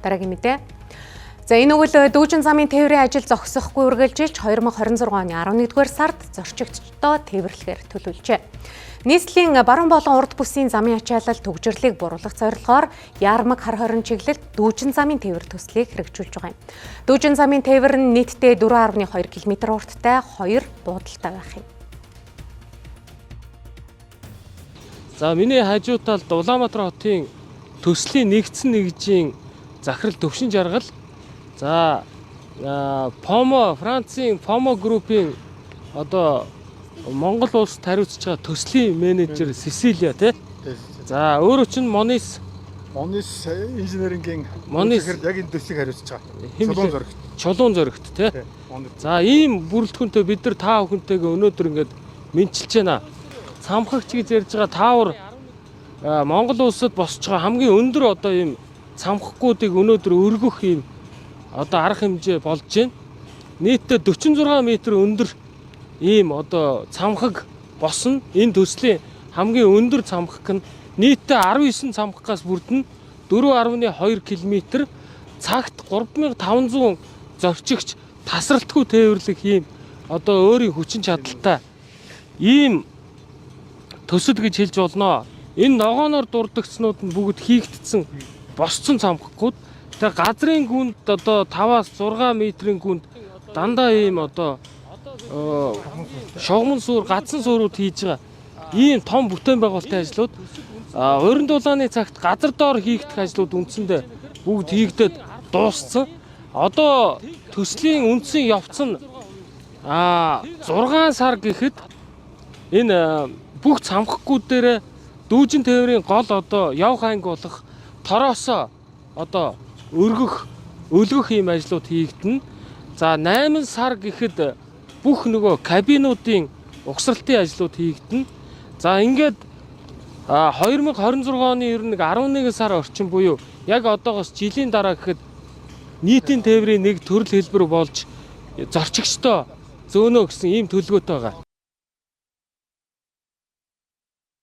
Дараагийн мэдээ. За энэ үйл дүүжин замын тээврийн ажил зогсохгүй үргэлжилж 2026 оны 11-р сард зорчигчдоо тээвэрлэхээр төлөвлөжээ. Нийслэлийн баруун болон урд бүсийн замын ачаалал төгжрлийг буруулах зорилгоор Яармаг хар хорин чиглэлд дүүжин замын тээвэр төслийг хэрэгжүүлж байгаа юм. Дүүжин замын тээвэр нь нийтдээ 4.2 км урттай 2 буудалтай байх юм. За миний хажуу талд Улаанбаатар хотын төслийн нэгдсэн нэгжийн захирал төвшин жаргал. За Францын Помо группийн одоо Монгол улсад хариуцж байгаа төслийн менежер Сесилия тий. За өөрөө чинь Монис инженерингийн захирал яг энэ төслийг хариуцж байгаа. Чулуун зөрөгт тий. За ийм бүрэлдэхүүнтэй бид нар та бүхэнтэйгээ өнөөдөр ингээд мэдчилж байна. Цамхагч гэж ярьж байгаа таавар Монгол улсад босч байгаа хамгийн өндөр одоо ийм цамхаггуудыг өнөөдөр өргөх ийм одоо арга хэмжээ болж байна. Нийтдээ 46 м өндөр ийм одоо цамхаг босно. Энэ төслийн хамгийн өндөр цамхаг нь нийтдээ 19 цамхагаас бүрдэн 4.2 км цагт 3500 зорчигч тасралтгүй тээвэрлэх ийм одоо өөрийн хүчин чадалтай ийм төсөл гэж хэлж болно. Энэ ногооноор дурддагчнууд нь бүгд хийгдсэн босцсон цамхаггууд. Тэгээ газрын гүнд одоо 5-6 м-ийн гүнд дандаа ийм одоо шогмон суур, гадсан суурууд хийж байгаа. Ийм том бүтээн байгуулалтын ажлууд уран дулааны цагт газар доор хийгдэх ажлууд үндсэндээ бүгд хийгдээд дууссан. Одоо төслийн үндсэн явц нь 6 сар гэхэд энэ бүх цамхаггууд дээр дүүжин тээврийн гол одоо явх анги болох тороосоо одоо өлгөх ийм ажлууд хийгдэнэ. За 8 сар гэхэд бүх нөгөө кабинуудын угсралтын ажлууд хийгдэнэ. За ингээд 2026 оны ер нь 11 сар орчин буюу яг одоогоос жилийн дараа гэхэд нийтийн тээврийн нэг төрөл хэлбэр болж зорчигчдоо зөөнөө гэсэн ийм төлөвлөгөөтэй байгаа.